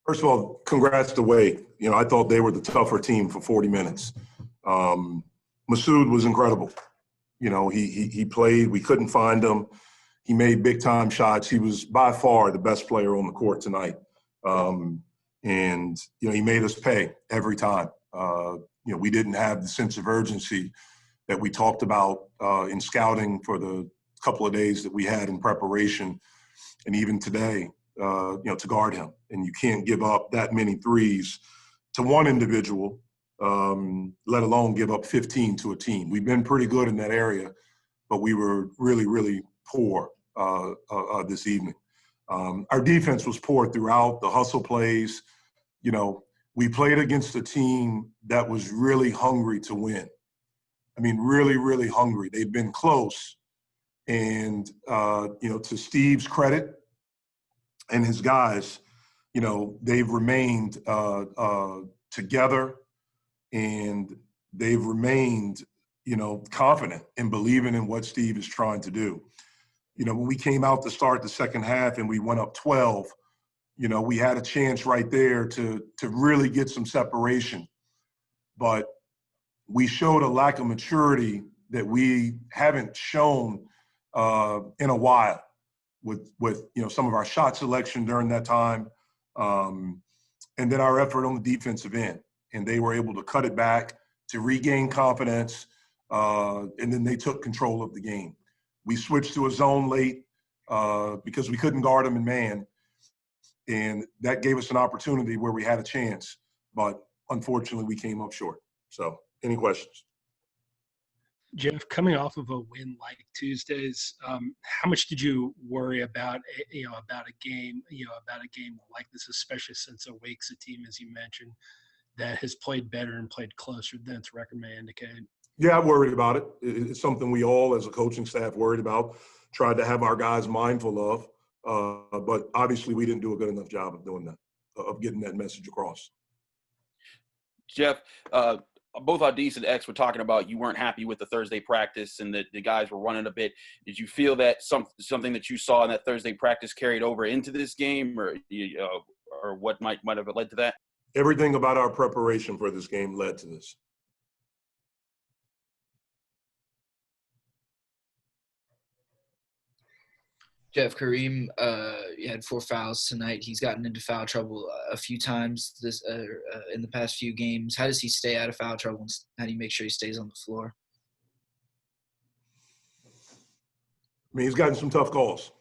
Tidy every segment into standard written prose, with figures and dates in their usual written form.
First of all, congrats to Wade. I thought they were the tougher team for 40 minutes. Masoud was incredible. He played. We couldn't find him. He made big-time shots. He was by far the best player on the court tonight. He made us pay every time. We didn't have the sense of urgency that we talked about in scouting for the couple of days that we had in preparation, and even today, to guard him. And you can't give up that many threes to one individual, let alone give up 15 to a team. We've been pretty good in that area, but we were really, really poor this evening. Our defense was poor throughout the hustle plays. We played against a team that was really hungry to win. I mean, really, really hungry. They've been close. And, to Steve's credit and his guys, they've remained together, and they've remained, confident and believing in what Steve is trying to do. When we came out to start the second half and we went up 12, we had a chance right there to really get some separation. But we showed a lack of maturity that we haven't shown in a while with some of our shot selection during that time, and then our effort on the defensive end. And they were able to cut it back to regain confidence, and then they took control of the game. We switched to a zone late because we couldn't guard them in man, and that gave us an opportunity where we had a chance, but unfortunately we came up short. So, any questions? Jeff, coming off of a win like Tuesday's, how much did you worry about a game like this, especially since Wake's a team, as you mentioned, that has played better and played closer than its record may indicate? Yeah, I worried about it. It's something we all, as a coaching staff, worried about, tried to have our guys mindful of, but obviously we didn't do a good enough job of doing that, of getting that message across. Jeff, both Adis and X were talking about you weren't happy with the Thursday practice and that the guys were running a bit. Did you feel that something that you saw in that Thursday practice carried over into this game, or what might have led to that? Everything about our preparation for this game led to this. Jeff Kareem had 4 fouls tonight. He's gotten into foul trouble a few times in the past few games. How does he stay out of foul trouble? How do you make sure he stays on the floor? I mean, he's gotten some tough calls.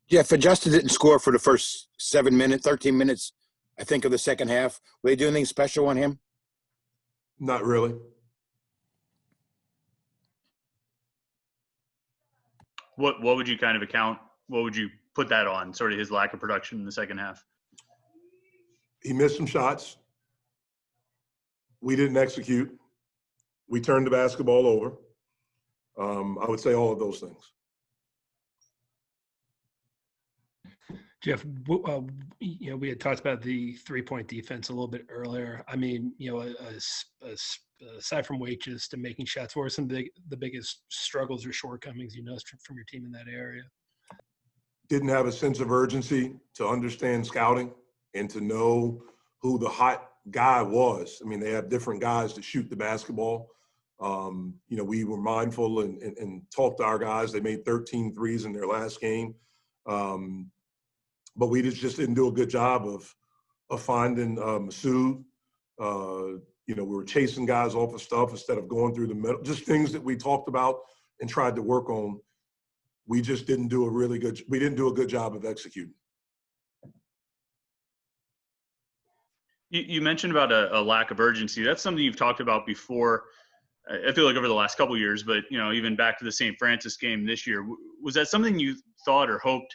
Jeff, Justin didn't score for the first 13 minutes, I think, of the second half. Were they doing anything special on him? Not really. What would you kind of what would you put that on, sort of his lack of production in the second half? He missed some shots. We didn't execute. We turned the basketball over. I would say all of those things. Jeff, we had talked about the 3-point defense a little bit earlier. I mean, aside from wages to making shots, what are some of the biggest struggles or shortcomings you noticed from your team in that area? Didn't have a sense of urgency to understand scouting and to know who the hot guy was. I mean, they have different guys that shoot the basketball. We were mindful and talked to our guys. They made 13 threes in their last game. But we just didn't do a good job of finding Masoud. We were chasing guys off of stuff instead of going through the middle. Just things that we talked about and tried to work on. We just didn't do a good job of executing. You mentioned about a lack of urgency. That's something you've talked about before. I feel like over the last couple of years, but even back to the St. Francis game this year, was that something you thought or hoped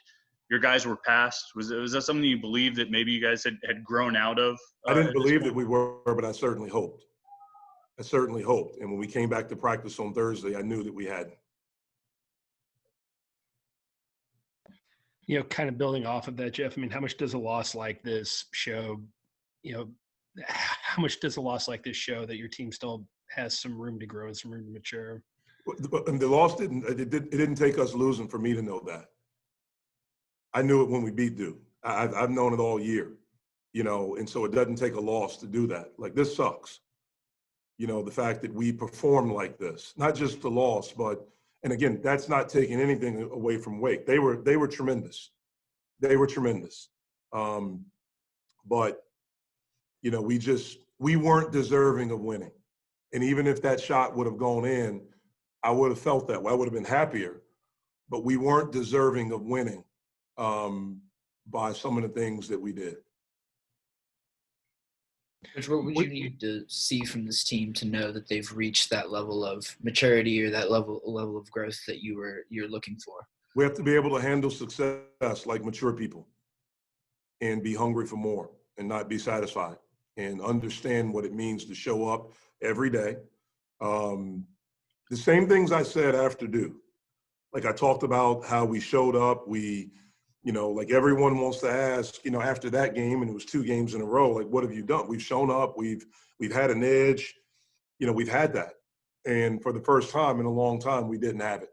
your guys were past? Was that something you believed that maybe you guys had grown out of? I didn't believe that we were, but I certainly hoped. And when we came back to practice on Thursday, I knew that we had. Kind of building off of that, Jeff, I mean, how much does a loss like this show, how much does a loss like this show that your team still has some room to grow and some room to mature? And the loss didn't take us losing for me to know that. I knew it when we beat Duke. I've known it all year, and so it doesn't take a loss to do that. Like, this sucks. The fact that we performed like this, not just the loss, but, and again, that's not taking anything away from Wake. They were tremendous. They were tremendous. But, we weren't deserving of winning. And even if that shot would have gone in, I would have felt that way. I would have been happier, but we weren't deserving of winning by some of the things that we did. Which, what would you need to see from this team to know that they've reached that level of maturity or that level of growth that you're looking for? We have to be able to handle success like mature people and be hungry for more and not be satisfied and understand what it means to show up every day. The same things I said after Duke. Like, I talked about how we showed up. We, like, everyone wants to ask, after that game, and it was 2 games in a row, like, what have you done? We've shown up. We've had an edge. We've had that. And for the first time in a long time, we didn't have it.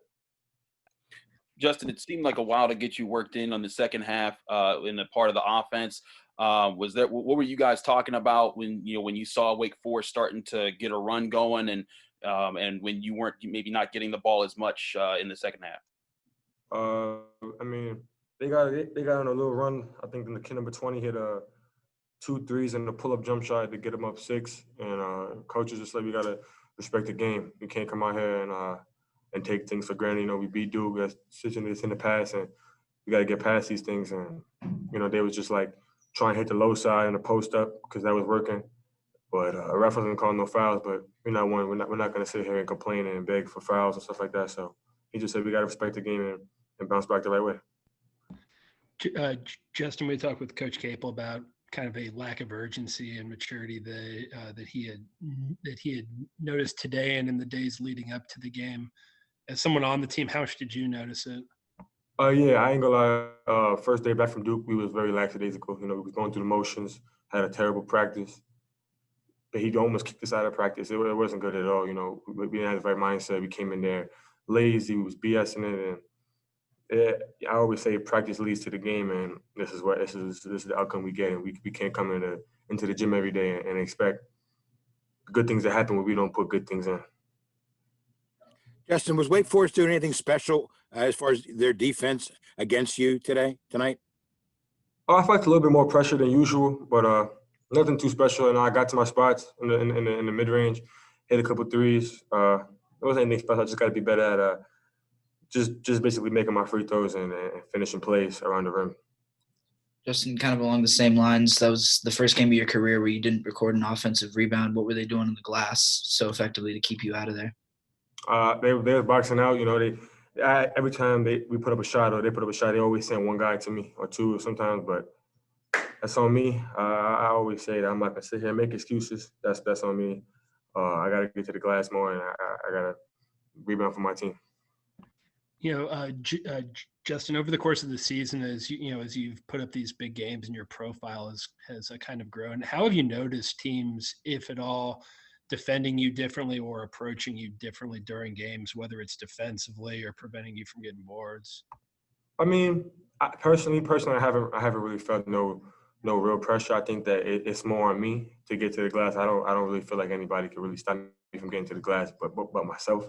Justin, it seemed like a while to get you worked in on the second half in the part of the offense. What were you guys talking about when you saw Wake Forest starting to get a run going and when you weren't maybe not getting the ball as much in the second half? I mean, they got on a little run. I think the kid number 20 hit 2 threes and a pull-up jump shot to get them up 6. And coaches just like, we gotta respect the game. We can't come out here and take things for granted. We beat Duke, that's situations in the past, and we gotta get past these things. And they was just like trying to hit the low side and the post up because that was working. But ref wasn't calling no fouls. But we're not gonna sit here and complain and beg for fouls and stuff like that. So he just said we gotta respect the game and bounce back the right way. Justin, we talked with Coach Capel about kind of a lack of urgency and maturity that he had noticed today and in the days leading up to the game. As someone on the team, how much did you notice it? Yeah, I ain't gonna lie. First day back from Duke, we was very lackadaisical. We was going through the motions, had a terrible practice. But he almost kicked us out of practice. It wasn't good at all. We didn't have the right mindset. We came in there lazy. We was BSing it, and I always say practice leads to the game, and this is the outcome we get. And we can't come into the gym every day and expect good things to happen when we don't put good things in. Justin, was Wake Forest doing anything special as far as their defense against you tonight? I felt a little bit more pressure than usual, but nothing too special. And I got to my spots in the mid range, hit a couple threes. It wasn't anything special. I just got to be better at just basically making my free throws and finishing plays around the rim. Justin, kind of along the same lines, that was the first game of your career where you didn't record an offensive rebound. What were they doing on the glass so effectively to keep you out of there? They were boxing out. Every time we put up a shot or they put up a shot, they always send one guy to me or 2 sometimes. But that's on me. I always say that I'm not gonna sit here and make excuses. That's on me. I gotta get to the glass more, and I gotta rebound for my team. Justin, over the course of the season, as you've put up these big games and your profile has kind of grown, how have you noticed teams, if at all, defending you differently or approaching you differently during games, whether it's defensively or preventing you from getting boards? I mean, personally, I haven't really felt no real pressure. I think that it's more on me to get to the glass. I don't really feel like anybody can really stop me from getting to the glass, but myself.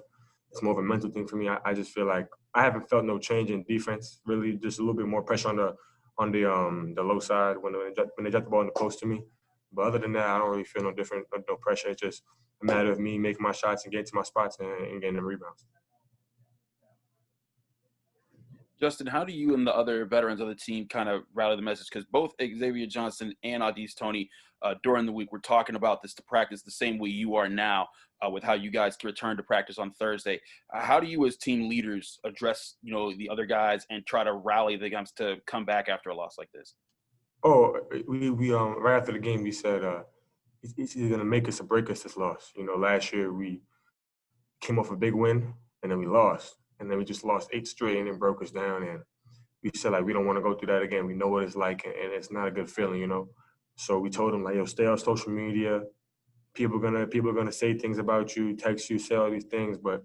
It's more of a mental thing for me. I just feel like I haven't felt no change in defense. Really, just a little bit more pressure on the low side when they drop the ball in the post to me. But other than that, I don't really feel no different, no pressure. It's just a matter of me making my shots and getting to my spots and getting the rebounds. Justin, how do you and the other veterans of the team kind of rally the message? Because both Xavier Johnson and Adis Toney during the week were talking about this to practice the same way you are now with how you guys return to practice on Thursday. How do you as team leaders address, the other guys and try to rally the guys to come back after a loss like this? Oh, we right after the game, we said it's either going to make us or break us, this loss. Last year we came off a big win and then we lost. And then we just lost 8 straight and it broke us down. And we said, we don't want to go through that again. We know what it's like, and it's not a good feeling, So we told them, stay on social media. People are gonna say things about you, text you, say all these things, but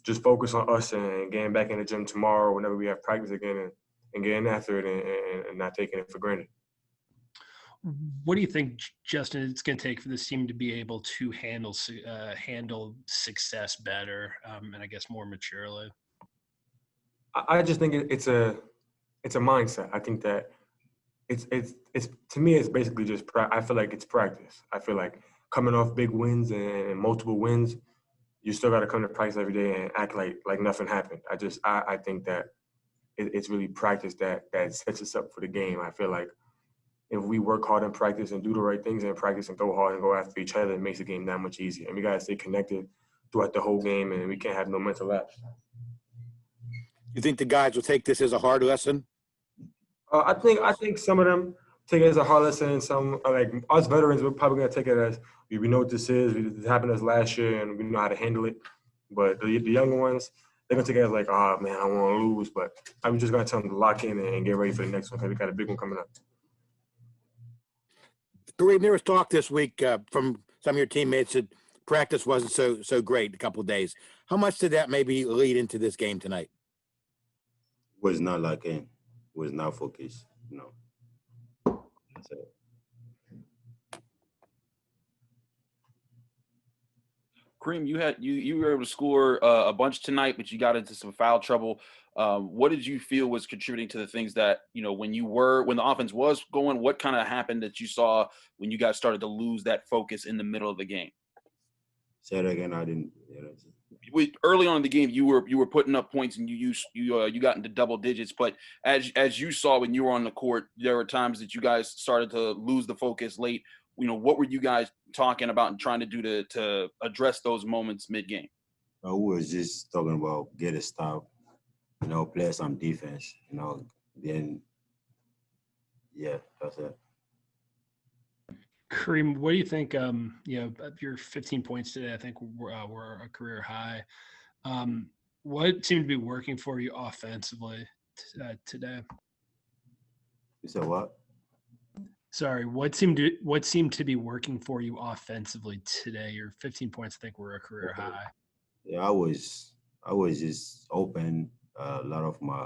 just focus on us and getting back in the gym tomorrow whenever we have practice again and getting after it and not taking it for granted. What do you think, Justin, it's going to take for this team to be able to handle success better, and I guess more maturely? I just think it's a mindset. I think that it's to me it's basically just I feel like it's practice. I feel like coming off big wins and multiple wins, you still got to come to practice every day and act like nothing happened. I think that it's really practice that sets us up for the game. I feel like if we work hard in practice and do the right things in practice and go hard and go after each other, it makes the game that much easier. And we got to stay connected throughout the whole game, and we can't have no mental lapse. You think the guys will take this as a hard lesson? I think some of them take it as a hard lesson, and some like us veterans, we're probably gonna take it as we know what this is. This happened to us last year, and we know how to handle it. But the younger ones, they're gonna take it as like, oh man, I want to lose. But I'm just gonna tell them to lock in and get ready for the next one because we got a big one coming up. Kareem, there was talk this week from some of your teammates that practice wasn't so great a couple of days. How much did that maybe lead into this game tonight? Was not locked in, was not focused, That's it. Kareem, you were able to score a bunch tonight, but you got into some foul trouble. What did you feel was contributing to the things that, when the offense was going, what kind of happened that you saw when you guys started to lose that focus in the middle of the game? Say it again. I didn't. Early on in the game, you were putting up points and you got into double digits. But as you saw when you were on the court, there were times that you guys started to lose the focus late. What were you guys talking about and trying to do to address those moments mid game? We was just talking about get a stop, play some defense, then yeah, that's it. Kareem, what do you think? Your 15 points today, I think were a career high. What seemed to be working for you offensively today? You said what? Sorry, what seemed to be working for you offensively today? Your 15 points, I think, were a career high. Yeah, I was just open. A lot of my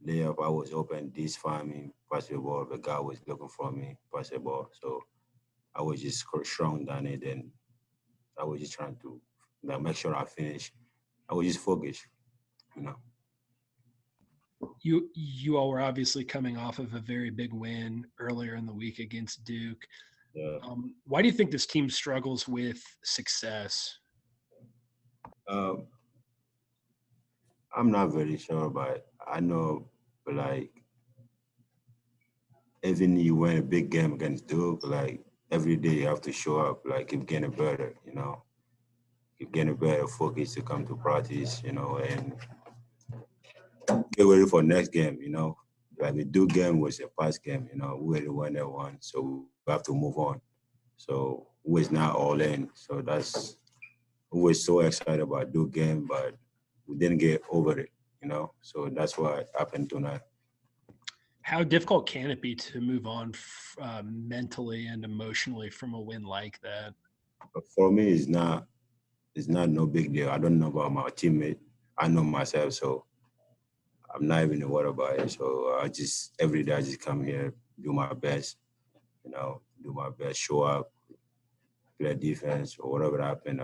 layup, I was open. This find me, pass the ball. The guy was looking for me, pass the ball. So I was just strong down it, and I was just trying to make sure I finish. I was just focused, You all were obviously coming off of a very big win earlier in the week against Duke. Yeah. Why do you think this team struggles with success? I'm not very sure, but I know, even you win a big game against Duke, every day you have to show up, keep getting better, keep getting better, focus to come to practice, and get ready for next game, the Duke game was a past game, we already won that one, so we have to move on. So we was not all in, so we were so excited about Duke game, but we didn't get over it, so that's what happened tonight. How difficult can it be to move on mentally and emotionally from a win like that? For me, it's not no big deal. I don't know about my teammate. I know myself, so I'm not even worried about it. So every day I just come here, do my best, show up, play defense, or whatever happen.